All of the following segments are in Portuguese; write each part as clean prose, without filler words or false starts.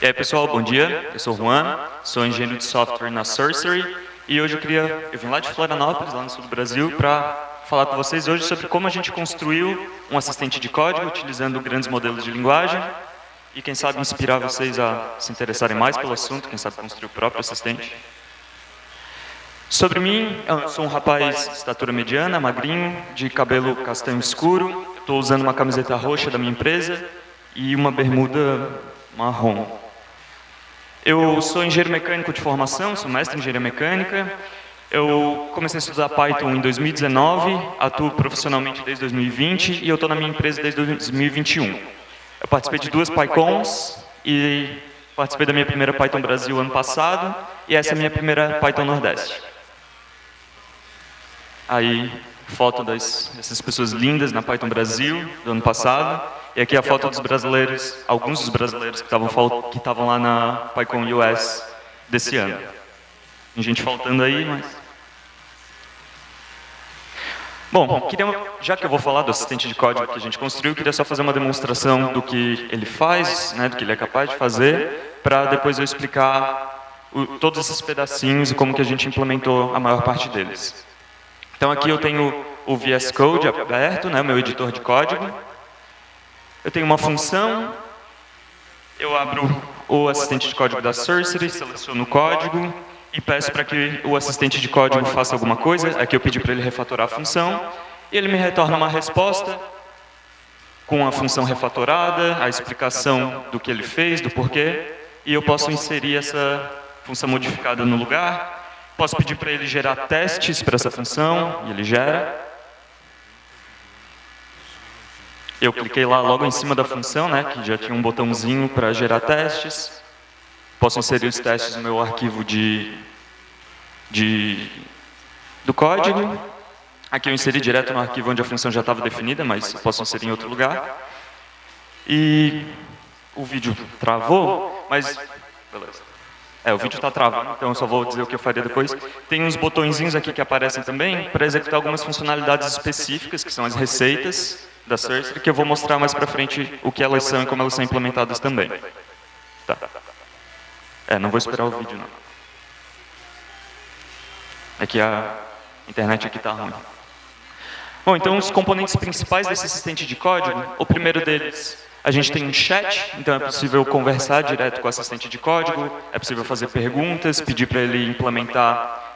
E aí, pessoal, bom dia. Eu sou o Juan, sou engenheiro de software na Sorcery e hoje eu vim lá de Florianópolis, lá no sul do Brasil, para falar com vocês hoje sobre como a gente construiu um assistente de código utilizando grandes modelos de linguagem e, quem sabe, inspirar vocês a se interessarem mais pelo assunto, quem sabe construir o próprio assistente. Sobre mim, eu sou um rapaz de estatura mediana, magrinho, de cabelo castanho escuro, estou usando uma camiseta roxa da minha empresa e uma bermuda marrom. Eu sou engenheiro mecânico de formação, sou mestre em engenharia mecânica. Eu comecei a estudar Python em 2019, atuo profissionalmente desde 2020 e eu estou na minha empresa desde 2021. Eu participei de 2 PyCons e participei da minha primeira Python Brasil ano passado e essa é a minha primeira Python Nordeste. Aí, foto dessas pessoas lindas na Python Brasil do ano passado. E aqui a foto dos brasileiros, alguns dos brasileiros que estavam lá na PyCon US desse ano. Tem gente faltando aí, mas... Bom, já que eu vou falar do assistente de código que a gente construiu, eu queria só fazer uma demonstração do que ele faz, do que ele é capaz de fazer, para depois eu explicar todos esses pedacinhos e como que a gente implementou a maior parte deles. Então aqui eu tenho o VS Code aberto, meu editor de código. Eu tenho uma função, eu abro o assistente de código da Sorcery, seleciono o código e peço para que o assistente de código faça alguma coisa. Aqui eu pedi para ele refatorar a função e ele me retorna uma resposta com a função refatorada, a explicação do que ele fez, do porquê, e eu posso inserir essa função modificada no lugar. Posso pedir para ele gerar testes para essa função e ele gera. Eu cliquei lá logo em cima da função, que já tinha um botãozinho para gerar testes. Posso inserir os testes no meu arquivo do código. Aqui eu inseri direto no arquivo onde a função já estava definida, mas posso inserir em outro lugar. E o vídeo travou, mas... Beleza. O vídeo está travando, então eu só vou dizer o que eu faria depois. Tem uns botõezinhos aqui que aparecem também para executar algumas funcionalidades específicas, que são as receitas da Sorcery, que eu vou mostrar mais para frente o que elas são e como elas são implementadas também. Tá. Não vou esperar o vídeo, não. É que a internet aqui está ruim. Bom, então os componentes principais desse assistente de código, o primeiro deles, a gente tem um chat, então é possível conversar direto com o assistente de código, é possível fazer perguntas, pedir para ele implementar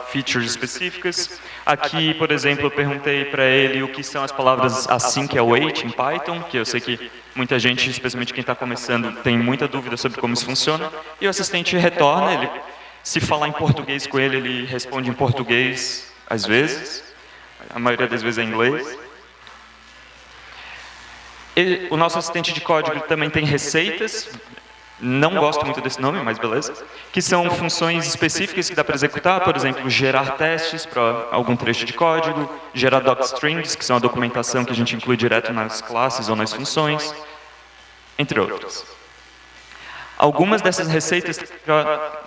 features específicas. Aqui, por exemplo, eu perguntei para ele o que são as palavras async e await em Python, que eu sei que muita gente, especialmente quem está começando, tem muita dúvida sobre como isso funciona. E o assistente retorna, se falar em português com ele, ele responde em português, às vezes. A maioria das vezes é em inglês. O nosso assistente de código também tem receitas. Não gosto muito desse nome, mas beleza. Que são funções específicas que dá para executar, por exemplo, gerar testes para algum trecho de código, gerar docstrings, que são a documentação que a gente inclui direto nas classes ou nas funções, entre outras. Algumas dessas receitas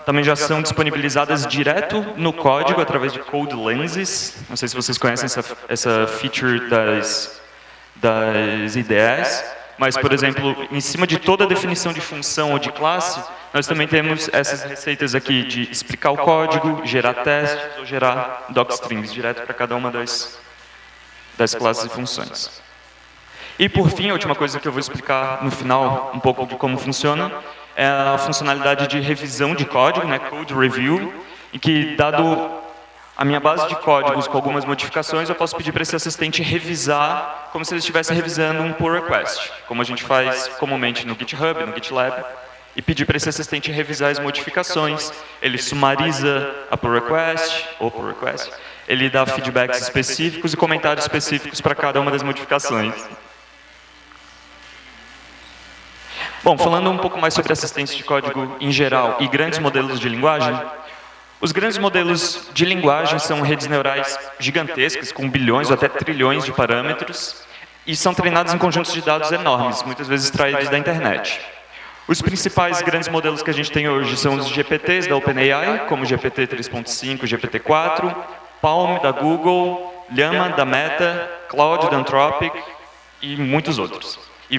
também já são disponibilizadas direto no código, através de Code Lenses. Não sei se vocês conhecem essa feature das IDEs. Mas, por exemplo, em cima de toda a definição de função ou de classe, nós também temos essas receitas aqui de explicar o código, gerar testes ou gerar docstrings direto para cada uma das classes e funções. E, por fim, a última coisa que eu vou explicar no final um pouco de como funciona é a funcionalidade de revisão de código, Code Review, em que, dado a minha base de códigos com algumas modificações, eu posso pedir para esse assistente revisar como se ele estivesse revisando um pull request, como a gente faz comumente no GitHub, no GitLab, e pedir para esse assistente revisar as modificações. Ele sumariza a pull request, ele dá feedbacks específicos e comentários específicos para cada uma das modificações. Bom, falando um pouco mais sobre assistentes de código em geral e grandes modelos de linguagem, os grandes modelos de linguagem são redes neurais gigantescas, com bilhões ou até trilhões de parâmetros, e são treinados em conjuntos de dados enormes, muitas vezes extraídos da internet. Os principais grandes modelos que a gente tem hoje são os GPTs da OpenAI, como GPT 3.5, GPT 4, Palm da Google, Llama da Meta, Claude da Anthropic e muitos outros. E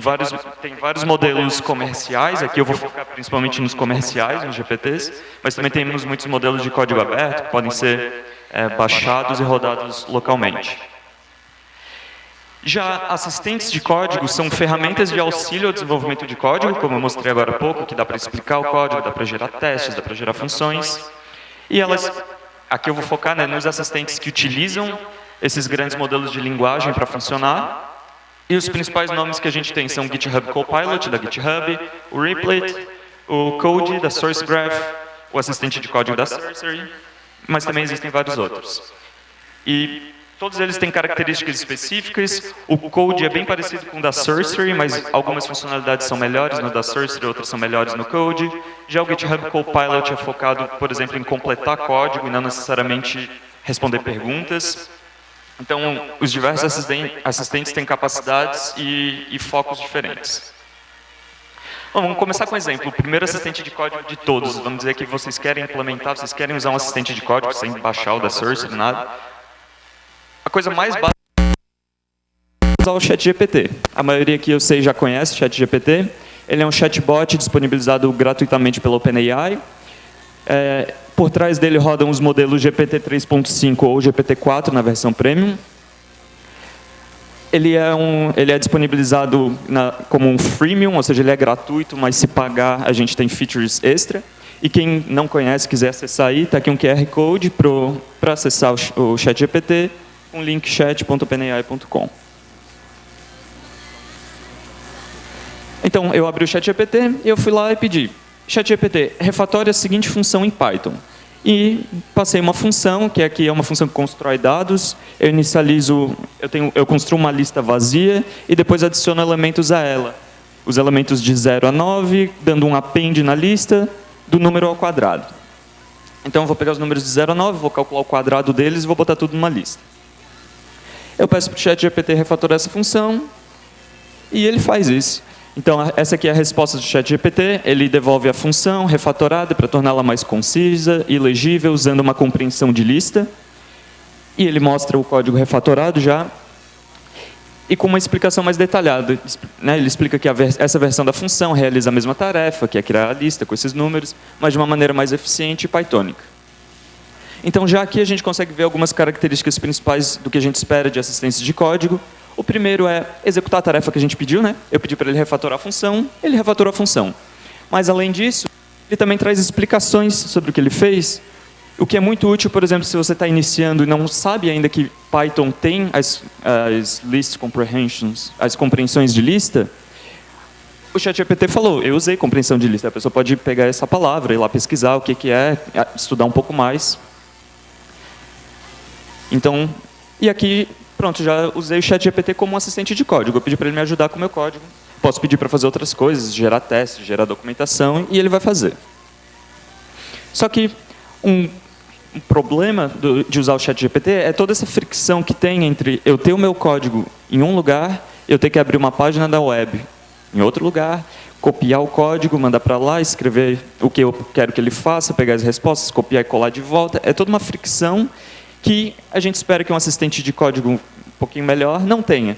tem vários modelos comerciais, aqui eu vou focar principalmente nos comerciais, nos GPTs, mas também temos muitos modelos de código aberto, que podem ser baixados e rodados localmente. Já assistentes de código são ferramentas de auxílio ao desenvolvimento de código, como eu mostrei agora há pouco, que dá para explicar o código, dá para gerar testes, dá para gerar funções. E aqui eu vou focar nos assistentes que utilizam esses grandes modelos de linguagem para funcionar. E os principais nomes que a gente tem são o GitHub Copilot, da GitHub, o Replit, o Code, da SourceGraph, o assistente de código da Sorcery, mas também existem vários outros. E todos eles têm características específicas. O Code é bem parecido com o da Sorcery, mas algumas funcionalidades são melhores no da Sorcery, outras são melhores no Code. Já o GitHub Copilot é focado, por exemplo, em completar código e não necessariamente responder perguntas. Então, os diversos assistentes têm capacidades e focos diferentes. Bom, vamos começar com um exemplo. O primeiro assistente de código de todos. Vamos dizer que vocês querem implementar, vocês querem usar um assistente de código sem baixar o da Sorcery, nada. A coisa mais básica é usar o ChatGPT. A maioria aqui eu sei já conhece o ChatGPT. Ele é um chatbot disponibilizado gratuitamente pela OpenAI. Por trás dele rodam os modelos GPT 3.5 ou GPT 4 na versão Premium. Ele é disponibilizado como um freemium, ou seja, ele é gratuito, mas se pagar a gente tem features extra. E quem não conhece, quiser acessar aí, está aqui um QR Code para acessar o ChatGPT, um link chat.openai.com. Então, eu abri o ChatGPT e eu fui lá e pedi: ChatGPT, refatória a seguinte função em Python. E passei uma função, que aqui é uma função que constrói dados. Eu inicializo, eu construo uma lista vazia e depois adiciono elementos a ela. Os elementos de 0 a 9, dando um append na lista do número ao quadrado. Então eu vou pegar os números de 0 a 9, vou calcular o quadrado deles e vou botar tudo numa lista. Eu peço para o ChatGPT refatorar essa função e ele faz isso. Então, essa aqui é a resposta do ChatGPT. Ele devolve a função refatorada para torná-la mais concisa e legível, usando uma compreensão de lista. E ele mostra o código refatorado já. E com uma explicação mais detalhada. Ele explica que essa versão da função realiza a mesma tarefa, que é criar a lista com esses números, mas de uma maneira mais eficiente e pythônica. Então, já aqui a gente consegue ver algumas características principais do que a gente espera de assistência de código. O primeiro é executar a tarefa que a gente pediu, né? Eu pedi para ele refatorar a função, ele refatorou a função. Mas, além disso, ele também traz explicações sobre o que ele fez, o que é muito útil, por exemplo, se você está iniciando e não sabe ainda que Python tem as list comprehensions, as compreensões de lista. O ChatGPT falou: eu usei compreensão de lista. A pessoa pode pegar essa palavra, ir lá pesquisar o que é, estudar um pouco mais. Então, e aqui, pronto, já usei o ChatGPT como um assistente de código. Eu pedi para ele me ajudar com o meu código. Posso pedir para fazer outras coisas, gerar testes, gerar documentação, e ele vai fazer. Só que um problema de usar o ChatGPT é toda essa fricção que tem entre eu ter o meu código em um lugar, eu ter que abrir uma página da web em outro lugar, copiar o código, mandar para lá, escrever o que eu quero que ele faça, pegar as respostas, copiar e colar de volta. É toda uma fricção que a gente espera que um assistente de código um pouquinho melhor não tenha.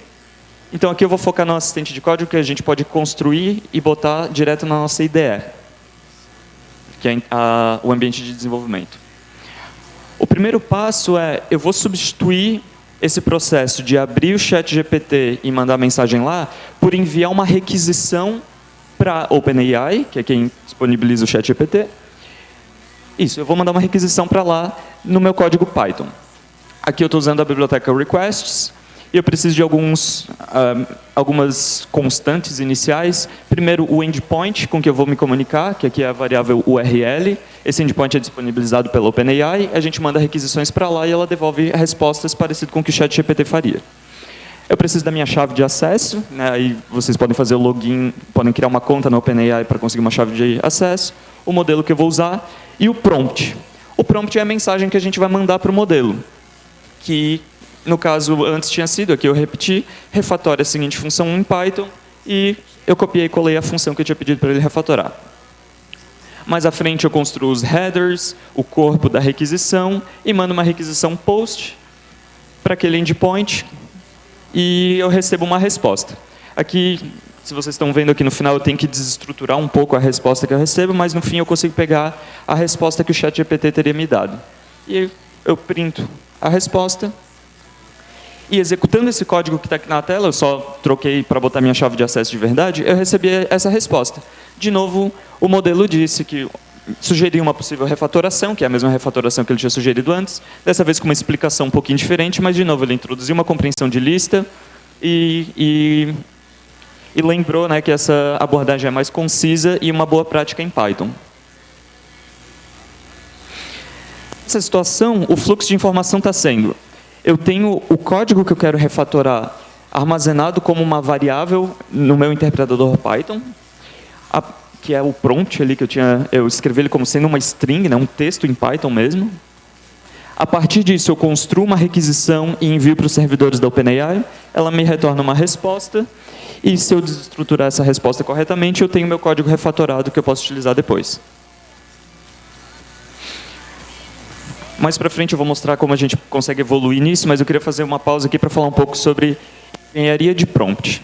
Então aqui eu vou focar no assistente de código que a gente pode construir e botar direto na nossa IDE, que é o ambiente de desenvolvimento. O primeiro passo é, eu vou substituir esse processo de abrir o ChatGPT e mandar mensagem lá, por enviar uma requisição para a OpenAI, que é quem disponibiliza o ChatGPT. Isso, eu vou mandar uma requisição para lá no meu código Python. Aqui eu estou usando a biblioteca requests, e eu preciso de algumas constantes iniciais. Primeiro, o endpoint com que eu vou me comunicar, que aqui é a variável URL. Esse endpoint é disponibilizado pela OpenAI, a gente manda requisições para lá e ela devolve respostas parecidas com o que o ChatGPT faria. Eu preciso da minha chave de acesso, né? Aí vocês podem fazer o login, podem criar uma conta na OpenAI para conseguir uma chave de acesso, o modelo que eu vou usar e o prompt. O prompt é a mensagem que a gente vai mandar para o modelo, que no caso antes tinha sido, aqui eu repeti, refatória a seguinte função em Python e eu copiei e colei a função que eu tinha pedido para ele refatorar. Mais à frente eu construo os headers, o corpo da requisição e mando uma requisição post para aquele endpoint e eu recebo uma resposta. Aqui Se vocês estão vendo aqui no final, eu tenho que desestruturar um pouco a resposta que eu recebo, mas no fim eu consigo pegar a resposta que o ChatGPT teria me dado. E eu printo a resposta. E executando esse código que está aqui na tela, eu só troquei para botar minha chave de acesso de verdade, eu recebi essa resposta. De novo, o modelo disse que sugeriu uma possível refatoração, que é a mesma refatoração que ele tinha sugerido antes, dessa vez com uma explicação um pouquinho diferente, mas de novo ele introduziu uma compreensão de lista e lembrou, né, que essa abordagem é mais concisa e uma boa prática em Python. Nessa situação, o fluxo de informação está sendo: eu tenho o código que eu quero refatorar armazenado como uma variável no meu interpretador Python, que é o prompt ali que eu escrevi ele como sendo uma string, né, um texto em Python mesmo. A partir disso, eu construo uma requisição e envio para os servidores da OpenAI, ela me retorna uma resposta, e se eu desestruturar essa resposta corretamente, eu tenho meu código refatorado que eu posso utilizar depois. Mais para frente eu vou mostrar como a gente consegue evoluir nisso, mas eu queria fazer uma pausa aqui para falar um pouco sobre engenharia de prompt.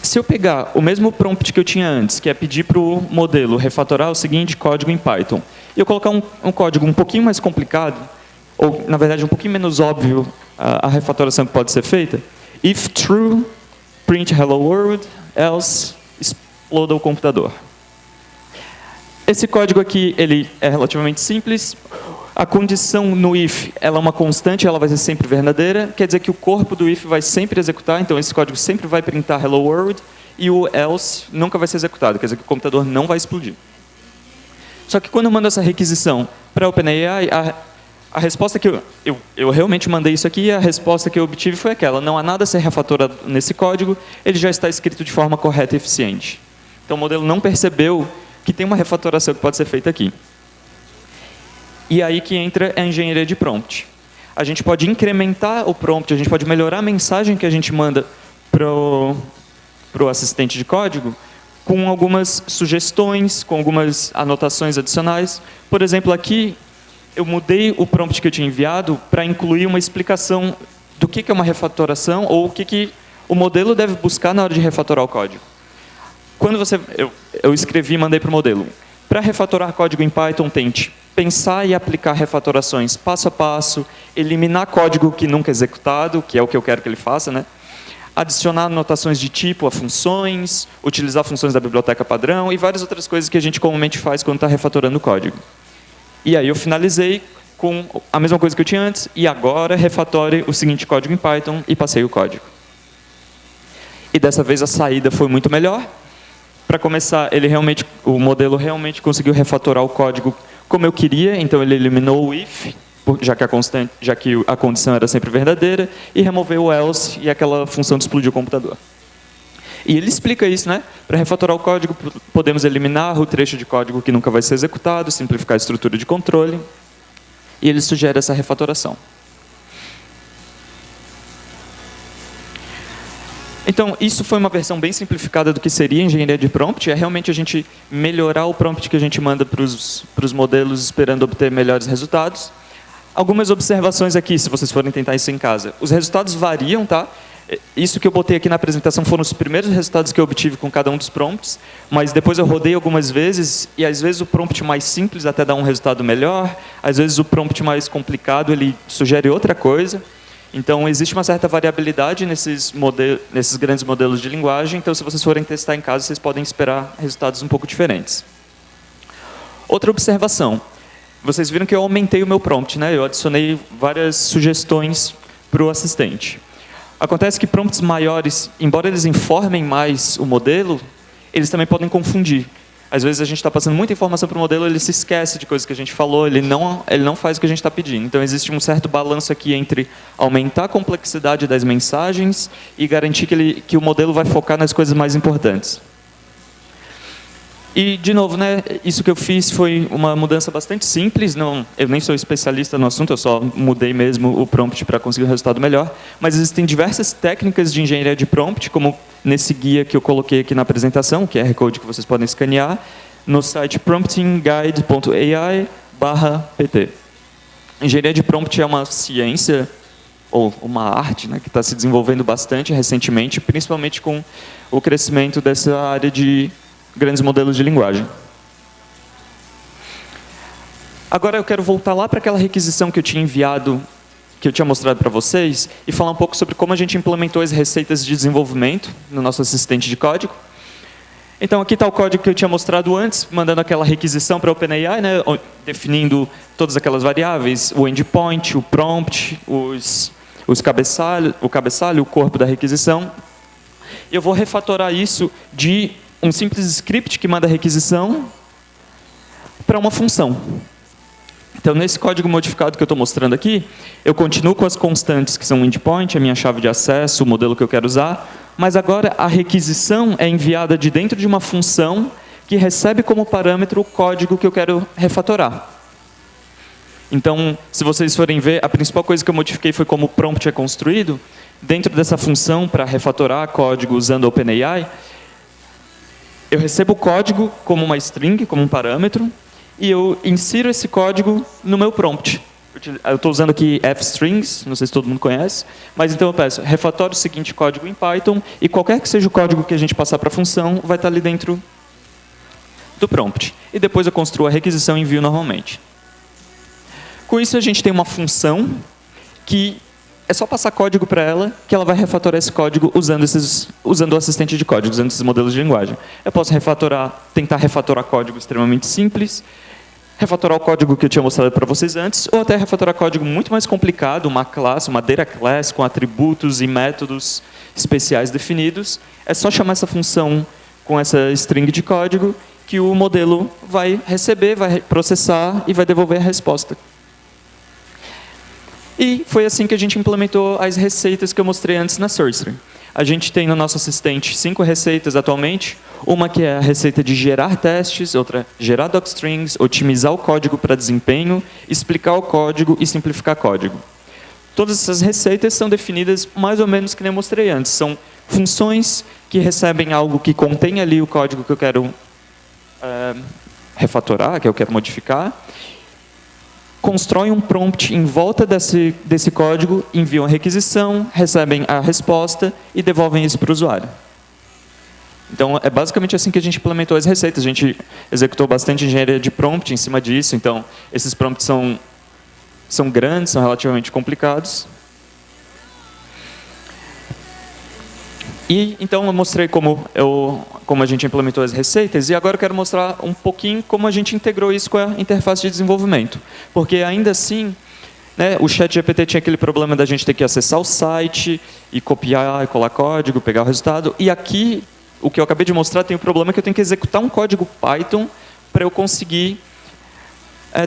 Se eu pegar o mesmo prompt que eu tinha antes, que é pedir para o modelo refatorar o seguinte código em Python, e eu colocar um código um pouquinho mais complicado, ou, na verdade, um pouquinho menos óbvio a refatoração que pode ser feita, if true, print hello world, else, exploda o computador. Esse código aqui ele é relativamente simples. A condição no if ela é uma constante, ela vai ser sempre verdadeira. Quer dizer que o corpo do if vai sempre executar, então esse código sempre vai printar hello world, e o else nunca vai ser executado, quer dizer que o computador não vai explodir. Só que quando eu mando essa requisição para a OpenAI, a resposta que eu realmente mandei isso aqui, e a resposta que eu obtive foi aquela: não há nada a ser refatorado nesse código, ele já está escrito de forma correta e eficiente. Então o modelo não percebeu que tem uma refatoração que pode ser feita aqui. E aí que entra a engenharia de prompt. A gente pode incrementar o prompt, a gente pode melhorar a mensagem que a gente manda para o assistente de código com algumas sugestões, com algumas anotações adicionais. Por exemplo, aqui eu mudei o prompt que eu tinha enviado para incluir uma explicação do que é uma refatoração ou o que o modelo deve buscar na hora de refatorar o código. Quando eu escrevi e mandei para o modelo: para refatorar código em Python, tente pensar e aplicar refatorações passo a passo, eliminar código que nunca é executado, que é o que eu quero que ele faça, né? Adicionar anotações de tipo a funções, utilizar funções da biblioteca padrão e várias outras coisas que a gente comumente faz quando está refatorando o código. E aí eu finalizei com a mesma coisa que eu tinha antes, e agora refatore o seguinte código em Python, e passei o código. E dessa vez a saída foi muito melhor. Para começar, o modelo realmente conseguiu refatorar o código como eu queria, então ele eliminou o if, já que a condição era sempre verdadeira, e removeu o else e aquela função de explodir o computador. E ele explica isso, né? Para refatorar o código, podemos eliminar o trecho de código que nunca vai ser executado, simplificar a estrutura de controle, e ele sugere essa refatoração. Então, isso foi uma versão bem simplificada do que seria engenharia de prompt. É realmente a gente melhorar o prompt que a gente manda para os modelos esperando obter melhores resultados. Algumas observações aqui, se vocês forem tentar isso em casa. Os resultados variam, tá? Isso que eu botei aqui na apresentação foram os primeiros resultados que eu obtive com cada um dos prompts, mas depois eu rodei algumas vezes, e às vezes o prompt mais simples até dá um resultado melhor, às vezes o prompt mais complicado ele sugere outra coisa. Então, existe uma certa variabilidade nesses grandes modelos de linguagem, então se vocês forem testar em casa, vocês podem esperar resultados um pouco diferentes. Outra observação. Vocês viram que eu aumentei o meu prompt, né? Eu adicionei várias sugestões para o assistente. Acontece que prompts maiores, embora eles informem mais o modelo, eles também podem confundir. Às vezes a gente está passando muita informação para o modelo, ele se esquece de coisas que a gente falou, ele não faz o que a gente está pedindo. Então existe um certo balanço aqui entre aumentar a complexidade das mensagens e garantir que o modelo vai focar nas coisas mais importantes. E, de novo, né, isso que eu fiz foi uma mudança bastante simples. Eu nem sou especialista no assunto, eu só mudei mesmo o prompt para conseguir um resultado melhor. Mas existem diversas técnicas de engenharia de prompt, como nesse guia que eu coloquei aqui na apresentação, que é QR Code que vocês podem escanear, no site promptingguide.ai/pt. Engenharia de prompt é uma ciência ou uma arte, né, que está se desenvolvendo bastante recentemente, principalmente com o crescimento dessa área de grandes modelos de linguagem. Agora eu quero voltar lá para aquela requisição que eu tinha enviado, que eu tinha mostrado para vocês, e falar um pouco sobre como a gente implementou as receitas de desenvolvimento no nosso assistente de código. Então, aqui está o código que eu tinha mostrado antes, mandando aquela requisição para a OpenAI, né, definindo todas aquelas variáveis, o endpoint, o prompt, o cabeçalho, o corpo da requisição. E eu vou refatorar isso de um simples script que manda a requisição para uma função. Então, nesse código modificado que eu estou mostrando aqui, eu continuo com as constantes, que são o endpoint, a minha chave de acesso, o modelo que eu quero usar, mas agora a requisição é enviada de dentro de uma função que recebe como parâmetro o código que eu quero refatorar. Então, se vocês forem ver, a principal coisa que eu modifiquei foi como o prompt é construído. Dentro dessa função, para refatorar código usando OpenAI, eu recebo o código como uma string, como um parâmetro, e eu insiro esse código no meu prompt. Eu estou usando aqui fstrings, não sei se todo mundo conhece, mas então eu peço, refatore o seguinte código em Python, e qualquer que seja o código que a gente passar para a função, vai estar ali dentro do prompt. E depois eu construo a requisição e envio normalmente. Com isso, a gente tem uma função que é só passar código para ela, que ela vai refatorar esse código usando o assistente de código, usando esses modelos de linguagem. Eu posso tentar refatorar código extremamente simples, refatorar o código que eu tinha mostrado para vocês antes, ou até refatorar código muito mais complicado, uma classe, uma data class, com atributos e métodos especiais definidos. É só chamar essa função com essa string de código, que o modelo vai receber, vai processar e vai devolver a resposta. E foi assim que a gente implementou as receitas que eu mostrei antes na Sorcery. A gente tem no nosso assistente 5 receitas atualmente. Uma que é a receita de gerar testes, outra gerar docstrings, otimizar o código para desempenho, explicar o código e simplificar código. Todas essas receitas são definidas mais ou menos que nem eu mostrei antes. São funções que recebem algo que contém ali o código que eu quero refatorar, que eu quero modificar, constroem um prompt em volta desse código, enviam a requisição, recebem a resposta e devolvem isso para o usuário. Então, é basicamente assim que a gente implementou as receitas. A gente executou bastante engenharia de prompt em cima disso. Então, esses prompts são grandes, são relativamente complicados. E, então, eu mostrei como a gente implementou as receitas, e agora eu quero mostrar um pouquinho como a gente integrou isso com a interface de desenvolvimento. Porque, ainda assim, né, o ChatGPT tinha aquele problema da gente ter que acessar o site, e copiar e colar código, pegar o resultado. E aqui, o que eu acabei de mostrar, tem o problema que eu tenho que executar um código Python para eu conseguir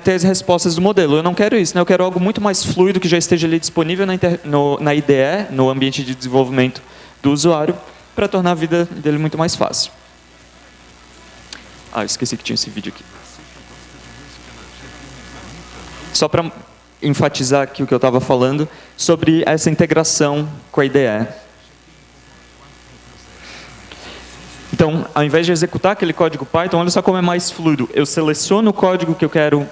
ter as respostas do modelo. Eu não quero isso, né? Eu quero algo muito mais fluido, que já esteja ali disponível na IDE, no ambiente de desenvolvimento do usuário, para tornar a vida dele muito mais fácil. Esqueci que tinha esse vídeo aqui. Só para enfatizar aqui o que eu estava falando sobre essa integração com a IDE. Então, ao invés de executar aquele código Python, olha só como é mais fluido. Eu seleciono o código que eu quero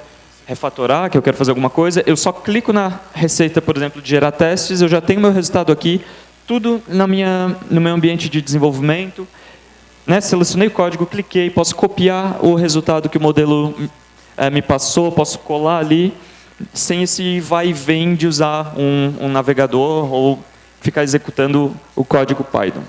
refatorar, que eu quero fazer alguma coisa, eu só clico na receita, por exemplo, de gerar testes, eu já tenho meu resultado aqui, tudo no meu ambiente de desenvolvimento, né? Selecionei o código, cliquei, posso copiar o resultado que o modelo me passou, posso colar ali, sem esse vai e vem de usar um navegador ou ficar executando o código Python.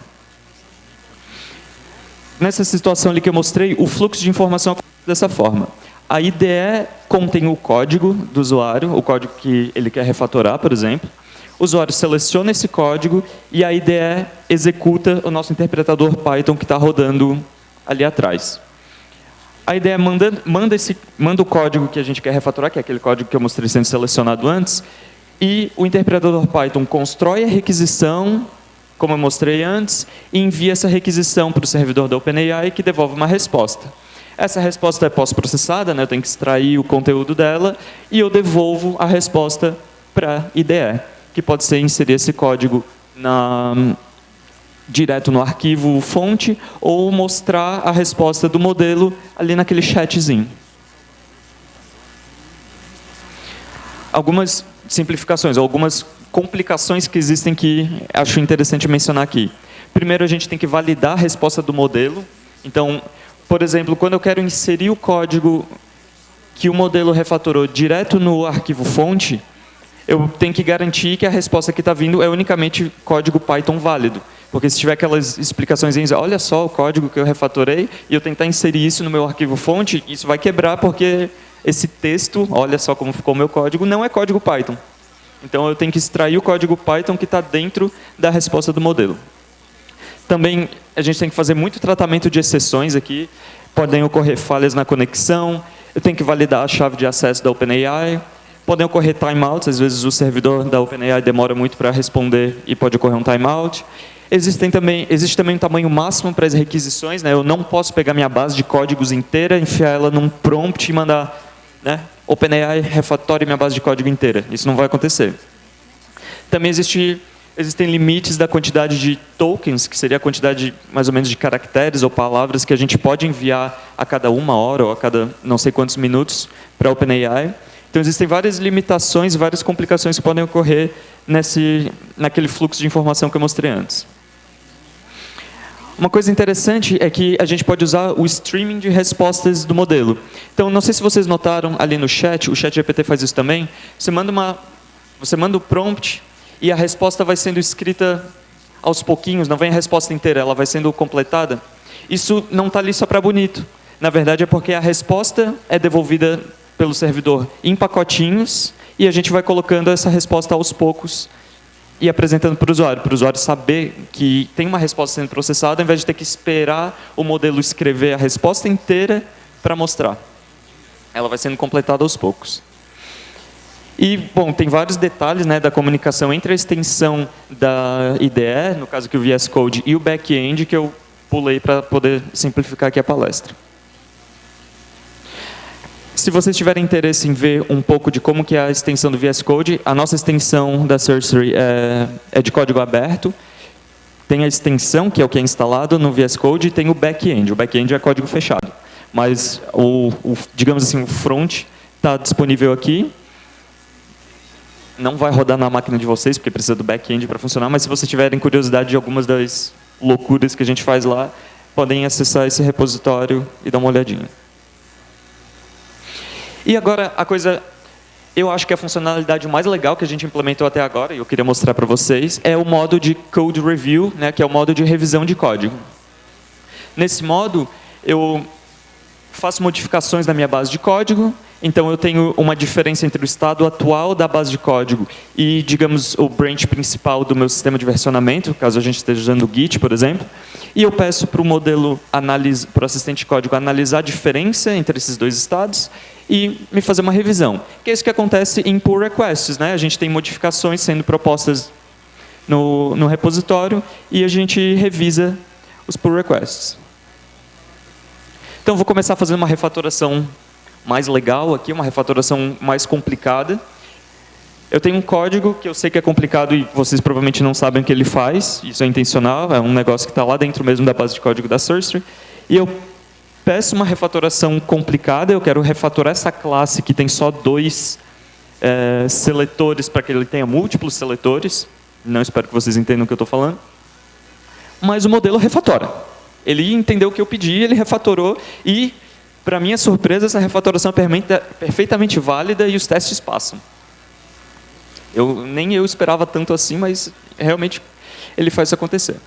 Nessa situação ali que eu mostrei, o fluxo de informação acontece dessa forma. A IDE contém o código do usuário, o código que ele quer refatorar, por exemplo. O usuário seleciona esse código e a IDE executa o nosso interpretador Python que está rodando ali atrás. A IDE manda o código que a gente quer refatorar, que é aquele código que eu mostrei sendo selecionado antes, e o interpretador Python constrói a requisição, como eu mostrei antes, e envia essa requisição para o servidor da OpenAI, que devolve uma resposta. Essa resposta é pós-processada, né? Eu tenho que extrair o conteúdo dela, e eu devolvo a resposta para a IDE, que pode ser inserir esse código direto no arquivo fonte, ou mostrar a resposta do modelo ali naquele chatzinho. algumas simplificações, algumas complicações que existem que acho interessante mencionar aqui. Primeiro, a gente tem que validar a resposta do modelo. Então, por exemplo, quando eu quero inserir o código que o modelo refatorou direto no arquivo fonte, eu tenho que garantir que a resposta que está vindo é unicamente código Python válido. Porque se tiver aquelas explicações, olha só o código que eu refatorei, e eu tentar inserir isso no meu arquivo fonte, isso vai quebrar porque esse texto, olha só como ficou o meu código, não é código Python. Então eu tenho que extrair o código Python que está dentro da resposta do modelo. Também a gente tem que fazer muito tratamento de exceções aqui. Podem ocorrer falhas na conexão, eu tenho que validar a chave de acesso da OpenAI, podem ocorrer timeouts, às vezes o servidor da OpenAI demora muito para responder e pode ocorrer um timeout. Existe também um tamanho máximo para as requisições, né? Eu não posso pegar minha base de códigos inteira, enfiar ela num prompt e mandar, né, OpenAI refatore minha base de código inteira. Isso não vai acontecer. Também existem limites da quantidade de tokens, que seria a quantidade mais ou menos de caracteres ou palavras que a gente pode enviar a cada 1 hora ou a cada não sei quantos minutos para a OpenAI. Então existem várias limitações, várias complicações que podem ocorrer naquele fluxo de informação que eu mostrei antes. Uma coisa interessante é que a gente pode usar o streaming de respostas do modelo. Então, não sei se vocês notaram ali no chat, o ChatGPT faz isso também. Você manda o prompt e a resposta vai sendo escrita aos pouquinhos, não vem a resposta inteira, ela vai sendo completada. Isso não está ali só para bonito. Na verdade, é porque a resposta é devolvida pelo servidor em pacotinhos e a gente vai colocando essa resposta aos poucos e apresentando para o usuário saber que tem uma resposta sendo processada, ao invés de ter que esperar o modelo escrever a resposta inteira para mostrar. Ela vai sendo completada aos poucos. E, bom, tem vários detalhes, né, da comunicação entre a extensão da IDE, no caso aqui o VS Code, e o back-end, que eu pulei para poder simplificar aqui a palestra. Se vocês tiverem interesse em ver um pouco de como que é a extensão do VS Code, a nossa extensão da Sorcery é de código aberto. Tem a extensão, que é o que é instalado no VS Code, e tem o back-end. O back-end é código fechado. Mas, digamos assim, o front está disponível aqui. Não vai rodar na máquina de vocês, porque precisa do back-end para funcionar, mas se vocês tiverem curiosidade de algumas das loucuras que a gente faz lá, podem acessar esse repositório e dar uma olhadinha. E agora, eu acho que a funcionalidade mais legal que a gente implementou até agora, e eu queria mostrar para vocês, é o modo de Code Review, né, que é o modo de revisão de código. Nesse modo, eu faço modificações na minha base de código, então eu tenho uma diferença entre o estado atual da base de código e, digamos, o branch principal do meu sistema de versionamento, caso a gente esteja usando o Git, por exemplo, e eu peço para o modelo, para o assistente de código, analisar a diferença entre esses dois estados e me fazer uma revisão. Que é isso que acontece em pull requests, né? A gente tem modificações sendo propostas no repositório e a gente revisa os pull requests. Então, vou começar fazendo uma refatoração mais legal aqui, uma refatoração mais complicada. Eu tenho um código que eu sei que é complicado e vocês provavelmente não sabem o que ele faz. Isso é intencional, é um negócio que está lá dentro mesmo da base de código da Sorcery. E eu peço uma refatoração complicada, eu quero refatorar essa classe que tem só 2 seletores para que ele tenha múltiplos seletores. Não espero que vocês entendam o que eu estou falando. Mas o modelo refatora. Ele entendeu o que eu pedi, ele refatorou e, para minha surpresa, essa refatoração é perfeitamente válida e os testes passam. Nem eu esperava tanto assim, mas realmente ele faz isso acontecer.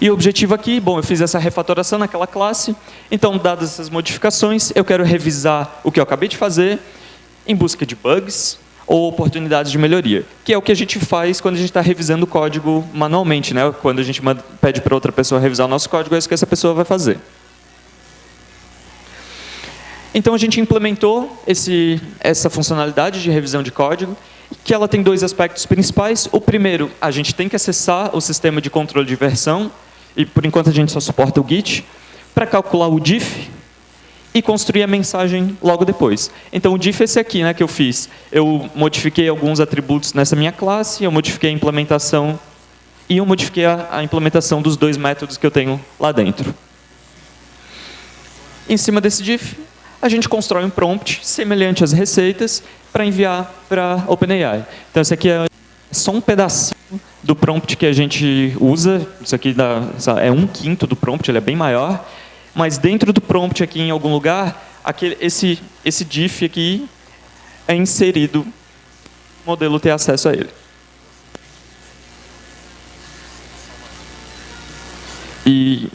E o objetivo aqui, bom, eu fiz essa refatoração naquela classe, então, dadas essas modificações, eu quero revisar o que eu acabei de fazer em busca de bugs ou oportunidades de melhoria, que é o que a gente faz quando a gente está revisando o código manualmente, né? Quando a gente pede para outra pessoa revisar o nosso código, é isso que essa pessoa vai fazer. Então, a gente implementou essa funcionalidade de revisão de código, que ela tem 2 aspectos principais. O primeiro, a gente tem que acessar o sistema de controle de versão, e por enquanto a gente só suporta o Git, para calcular o diff e construir a mensagem logo depois. Então, o diff é esse aqui, né, que eu fiz. Eu modifiquei alguns atributos nessa minha classe, eu modifiquei a implementação e eu modifiquei a implementação dos 2 métodos que eu tenho lá dentro. Em cima desse diff, a gente constrói um prompt semelhante às receitas para enviar para OpenAI. Então, esse aqui é só um pedacinho do prompt que a gente usa. Isso aqui é 1/5 do prompt, ele é bem maior. Mas dentro do prompt aqui em algum lugar, esse diff aqui é inserido, o modelo ter acesso a ele. E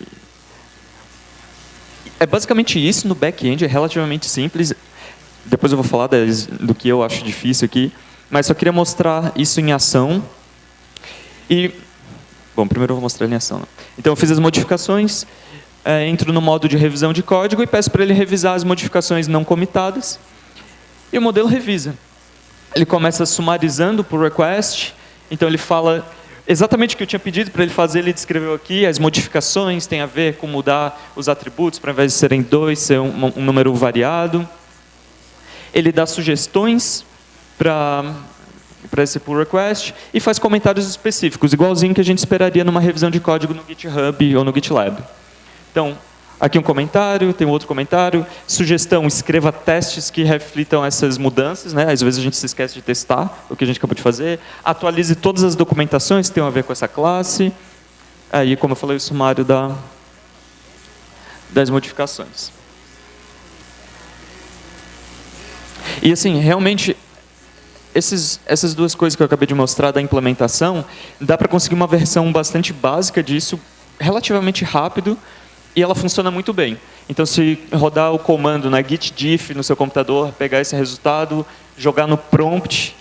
é basicamente isso no back-end, é relativamente simples. Depois eu vou falar do que eu acho difícil aqui, mas só queria mostrar isso em ação. E, bom, primeiro eu vou mostrar ele em ação. Então eu fiz as modificações, entro no modo de revisão de código e peço para ele revisar as modificações não comitadas. E o modelo revisa. Ele começa sumarizando por request, então ele fala exatamente o que eu tinha pedido para ele fazer, ele descreveu aqui, as modificações têm a ver com mudar os atributos, para ao invés de serem 2, ser um número variado. Ele dá sugestões para esse pull request e faz comentários específicos, igualzinho que a gente esperaria numa revisão de código no GitHub ou no GitLab. Então, aqui um comentário, tem outro comentário, sugestão, escreva testes que reflitam essas mudanças, né? Às vezes a gente se esquece de testar o que a gente acabou de fazer, atualize todas as documentações que tenham a ver com essa classe, aí, como eu falei, o sumário das modificações. E assim, realmente, essas duas coisas que eu acabei de mostrar da implementação, dá para conseguir uma versão bastante básica disso, relativamente rápido, e ela funciona muito bem. Então, se rodar o comando na git diff no seu computador, pegar esse resultado, jogar no prompt,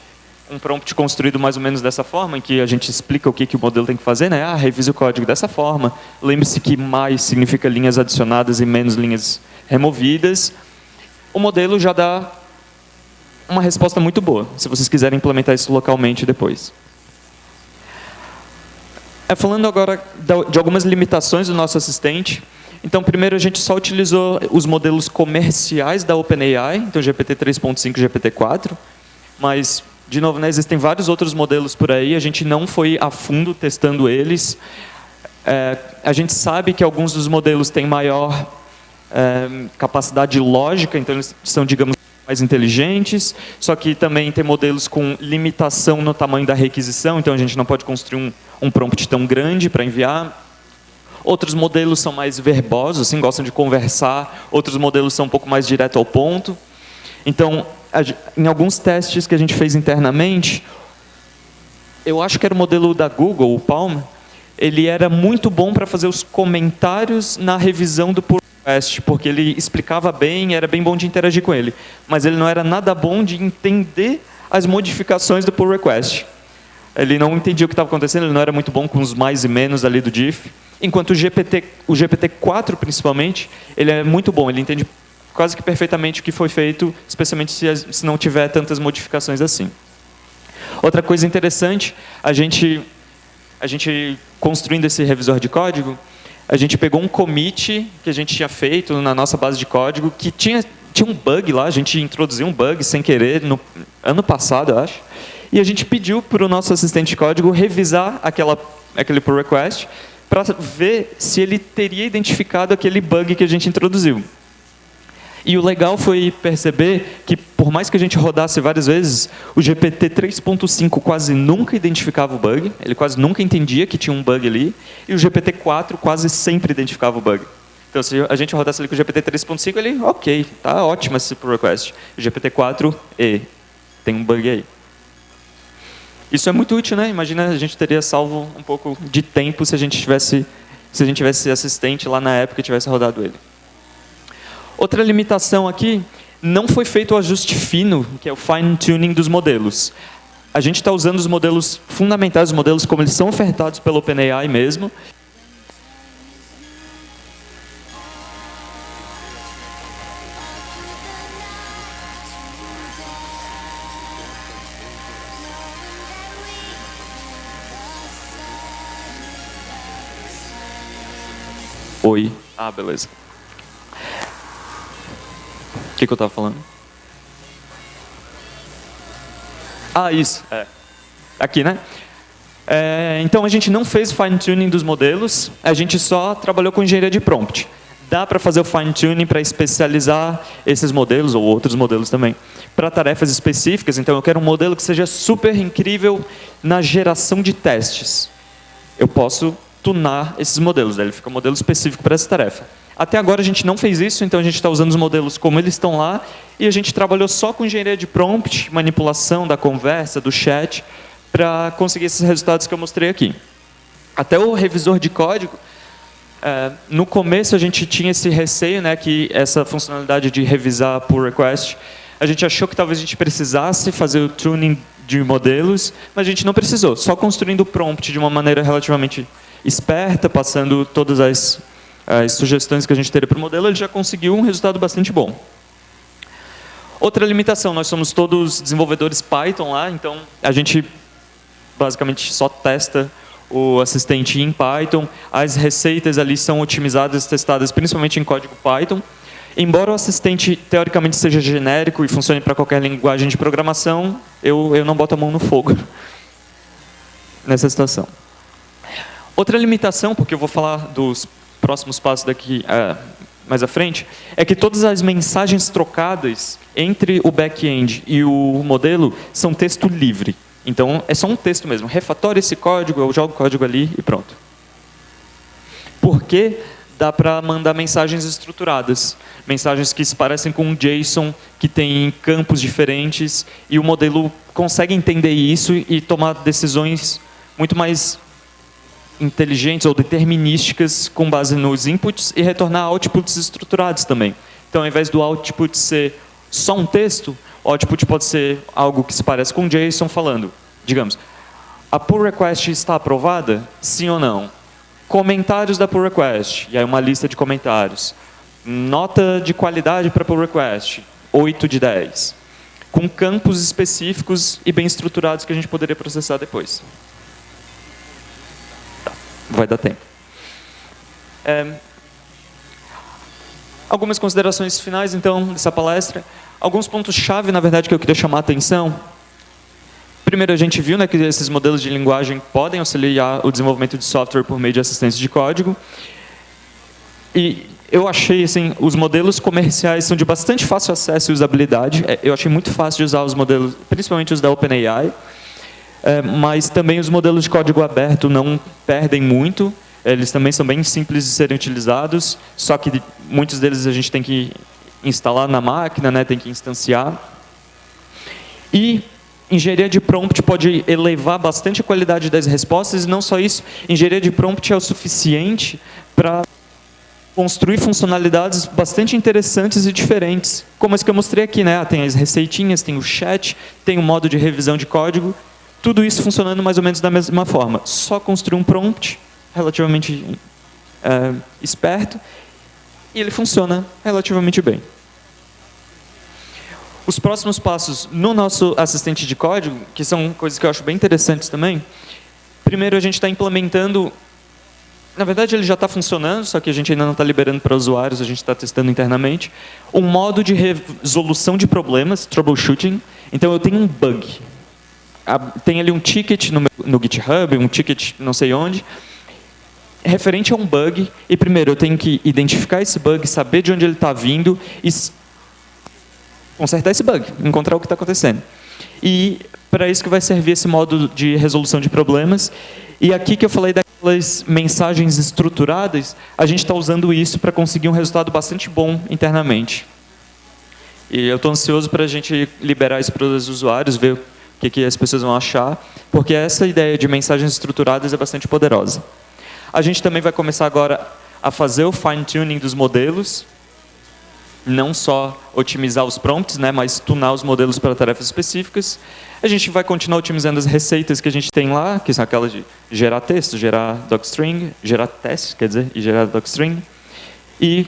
um prompt construído mais ou menos dessa forma, em que a gente explica o que o modelo tem que fazer, né? Revise o código dessa forma. Lembre-se que mais significa linhas adicionadas e menos linhas removidas. O modelo já dá uma resposta muito boa, se vocês quiserem implementar isso localmente depois. Falando agora de algumas limitações do nosso assistente. Então, primeiro, a gente só utilizou os modelos comerciais da OpenAI, então GPT 3.5 e GPT-4, mas, de novo, né, existem vários outros modelos por aí, a gente não foi a fundo testando eles. A gente sabe que alguns dos modelos têm maior capacidade lógica, então eles são, digamos, mais inteligentes, só que também tem modelos com limitação no tamanho da requisição, então a gente não pode construir um prompt tão grande para enviar. Outros modelos são mais verbosos, assim, gostam de conversar, outros modelos são um pouco mais direto ao ponto. Então, em alguns testes que a gente fez internamente, eu acho que era o modelo da Google, o Palm, ele era muito bom para fazer os comentários na revisão do pull request, porque ele explicava bem, era bem bom de interagir com ele, mas ele não era nada bom de entender as modificações do pull request. Ele não entendia o que estava acontecendo, ele não era muito bom com os mais e menos ali do diff. Enquanto o GPT-4, principalmente, ele é muito bom, ele entende quase que perfeitamente o que foi feito, especialmente se não tiver tantas modificações assim. Outra coisa interessante, a gente construindo esse revisor de código, a gente pegou um commit que a gente tinha feito na nossa base de código, que tinha um bug lá, a gente introduziu um bug sem querer, no ano passado, eu acho, e a gente pediu para o nosso assistente de código revisar aquele pull request para ver se ele teria identificado aquele bug que a gente introduziu. E o legal foi perceber que, por mais que a gente rodasse várias vezes, o GPT 3.5 quase nunca identificava o bug, ele quase nunca entendia que tinha um bug ali, e o GPT-4 quase sempre identificava o bug. Então, se a gente rodasse ali com o GPT 3.5, ele, ok, tá ótimo esse pull request. O GPT-4, tem um bug aí. Isso é muito útil, né? Imagina, a gente teria salvo um pouco de tempo se a gente tivesse assistente lá na época e tivesse rodado ele. Outra limitação aqui, não foi feito o ajuste fino, que é o fine-tuning dos modelos. A gente está usando os modelos fundamentais, os modelos como eles são ofertados pelo OpenAI mesmo. Oi. Ah, beleza. O que eu estava falando? Ah, isso. Aqui, né? Então, a gente não fez fine-tuning dos modelos, a gente só trabalhou com engenharia de prompt. dá para fazer o fine-tuning para especializar esses modelos, ou outros modelos também, para tarefas específicas. Então, eu quero um modelo que seja super incrível na geração de testes. Eu posso tunar esses modelos, ele fica um modelo específico para essa tarefa. Até agora a gente não fez isso, então a gente está usando os modelos como eles estão lá, e a gente trabalhou só com engenharia de prompt, manipulação da conversa, do chat, para conseguir esses resultados que eu mostrei aqui. Até o revisor de código, no começo a gente tinha esse receio, né, que essa funcionalidade de revisar pull request, a gente achou que talvez a gente precisasse fazer o tuning de modelos, mas a gente não precisou, só construindo o prompt de uma maneira relativamente esperta, passando todas as sugestões que a gente teria para o modelo, ele já conseguiu um resultado bastante bom. Outra limitação, nós somos todos desenvolvedores Python lá, então a gente basicamente só testa o assistente em Python, as receitas ali são otimizadas, testadas principalmente em código Python. Embora o assistente teoricamente seja genérico e funcione para qualquer linguagem de programação, eu não boto a mão no fogo nessa situação. Outra limitação, porque eu vou falar dos próximos passos daqui mais à frente, é que todas as mensagens trocadas entre o back-end e o modelo são texto livre. Então, é só um texto mesmo. Refatora esse código, eu jogo o código ali e pronto. Porque dá para mandar mensagens estruturadas. Mensagens que se parecem com um JSON, que tem campos diferentes, e o modelo consegue entender isso e tomar decisões muito mais inteligentes ou determinísticas com base nos inputs e retornar outputs estruturados também. Então, ao invés do output ser só um texto, o output pode ser algo que se parece com JSON falando, digamos, a pull request está aprovada? Sim ou não? Comentários da pull request, e aí uma lista de comentários. Nota de qualidade para pull request, 8 de 10. Com campos específicos e bem estruturados que a gente poderia processar depois. Vai dar tempo. Algumas considerações finais, então, dessa palestra. Alguns pontos-chave, na verdade, que eu queria chamar a atenção. Primeiro, a gente viu, né, que esses modelos de linguagem podem auxiliar o desenvolvimento de software por meio de assistência de código. E eu achei, assim, os modelos comerciais são de bastante fácil acesso e usabilidade. Eu achei muito fácil de usar os modelos, principalmente os da OpenAI. Mas também os modelos de código aberto não perdem muito. Eles também são bem simples de serem utilizados, só que muitos deles a gente tem que instalar na máquina, né, tem que instanciar. E engenharia de prompt pode elevar bastante a qualidade das respostas, e não só isso, engenharia de prompt é o suficiente para construir funcionalidades bastante interessantes e diferentes, como as que eu mostrei aqui, né? Tem as receitinhas, tem o chat, tem o modo de revisão de código, tudo isso funcionando mais ou menos da mesma forma. Só construir um prompt relativamente esperto e ele funciona relativamente bem. Os próximos passos no nosso assistente de código, que são coisas que eu acho bem interessantes também. Primeiro, a gente está implementando, na verdade ele já está funcionando, só que a gente ainda não está liberando para usuários, a gente está testando internamente, um modo de resolução de problemas, troubleshooting. Então eu tenho um bug. Tem ali um ticket no GitHub, um ticket não sei onde, referente a um bug, e primeiro eu tenho que identificar esse bug, saber de onde ele está vindo e consertar esse bug, encontrar o que está acontecendo. E para isso que vai servir esse modo de resolução de problemas. E aqui que eu falei daquelas mensagens estruturadas, a gente está usando isso para conseguir um resultado bastante bom internamente. E eu estou ansioso para a gente liberar isso para os usuários, ver o que as pessoas vão achar, porque essa ideia de mensagens estruturadas é bastante poderosa. A gente também vai começar agora a fazer o fine-tuning dos modelos, não só otimizar os prompts, né, mas tunar os modelos para tarefas específicas. A gente vai continuar otimizando as receitas que a gente tem lá, que são aquelas de gerar texto, gerar docstring, gerar teste, quer dizer, e gerar docstring. E,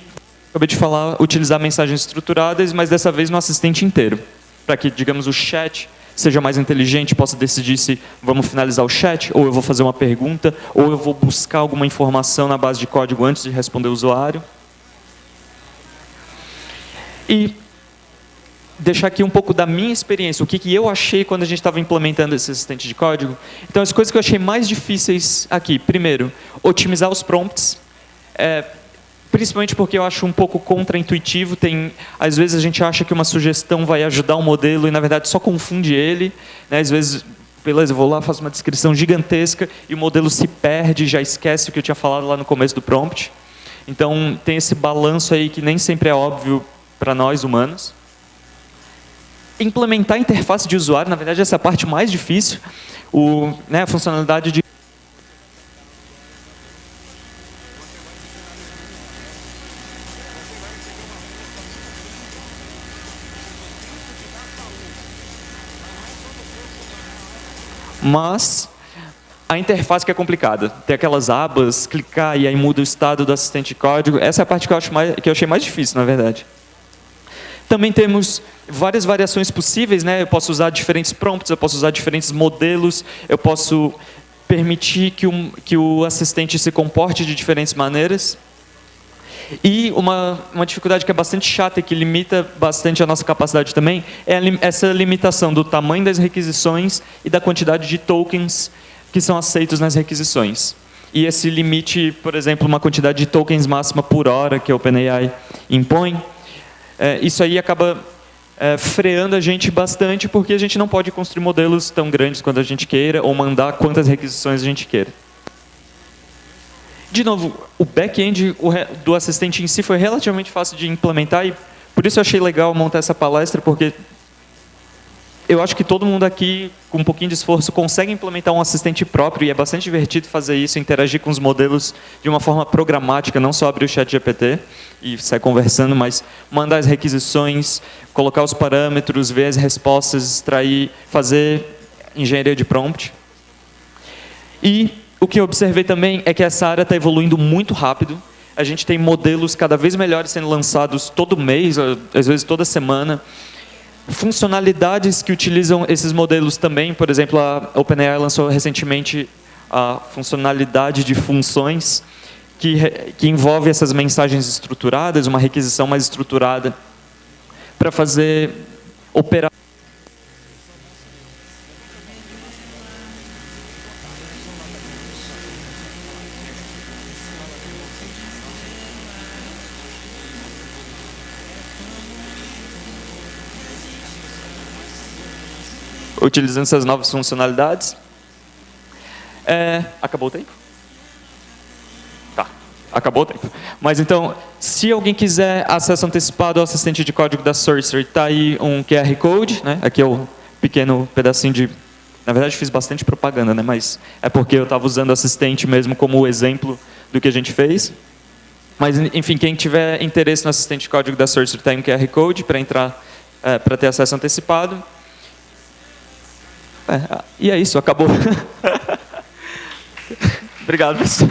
acabei de falar, utilizar mensagens estruturadas, mas dessa vez no assistente inteiro, para que, digamos, o chat seja mais inteligente, possa decidir se vamos finalizar o chat, ou eu vou fazer uma pergunta, ou eu vou buscar alguma informação na base de código antes de responder o usuário. E deixar aqui um pouco da minha experiência, o que eu achei quando a gente estava implementando esse assistente de código. Então, as coisas que eu achei mais difíceis aqui. Primeiro, otimizar os prompts. principalmente porque eu acho um pouco contraintuitivo. Às vezes a gente acha que uma sugestão vai ajudar o modelo e, na verdade, só confunde ele, né? Às vezes, beleza, eu vou lá, faço uma descrição gigantesca e o modelo se perde, já esquece o que eu tinha falado lá no começo do prompt. Então, tem esse balanço aí que nem sempre é óbvio para nós, humanos. Implementar a interface de usuário, na verdade, essa é a parte mais difícil. A funcionalidade de mas a interface que é complicada. Tem aquelas abas, clicar e aí muda o estado do assistente de código. Essa é a parte que eu achei mais difícil, na verdade. Também temos várias variações possíveis, né? Eu posso usar diferentes prompts, eu posso usar diferentes modelos, eu posso permitir que o assistente se comporte de diferentes maneiras. E uma dificuldade que é bastante chata e que limita bastante a nossa capacidade também é essa limitação do tamanho das requisições e da quantidade de tokens que são aceitos nas requisições. E esse limite, por exemplo, uma quantidade de tokens máxima por hora que a OpenAI impõe, isso aí acaba freando a gente bastante, porque a gente não pode construir modelos tão grandes quanto a gente queira ou mandar quantas requisições a gente queira. De novo, o back-end do assistente em si foi relativamente fácil de implementar e por isso eu achei legal montar essa palestra, porque eu acho que todo mundo aqui, com um pouquinho de esforço, consegue implementar um assistente próprio e é bastante divertido fazer isso, interagir com os modelos de uma forma programática, não só abrir o chat GPT e sair conversando, mas mandar as requisições, colocar os parâmetros, ver as respostas, extrair, fazer engenharia de prompt. E o que eu observei também é que essa área está evoluindo muito rápido. A gente tem modelos cada vez melhores sendo lançados todo mês, às vezes toda semana. Funcionalidades que utilizam esses modelos também, por exemplo, a OpenAI lançou recentemente a funcionalidade de funções, que envolve essas mensagens estruturadas, uma requisição mais estruturada, para fazer operar. Utilizando essas novas funcionalidades. Acabou o tempo? Tá, acabou o tempo. Mas então, se alguém quiser acesso antecipado ao assistente de código da Sorcery, está aí um QR Code, né? Aqui é o pequeno pedacinho de... Na verdade, fiz bastante propaganda, né? Mas é porque eu estava usando o assistente mesmo como exemplo do que a gente fez. Mas, enfim, quem tiver interesse no assistente de código da Sorcery, está aí um QR Code para entrar, para ter acesso antecipado. E é isso, acabou. Obrigado, pessoal.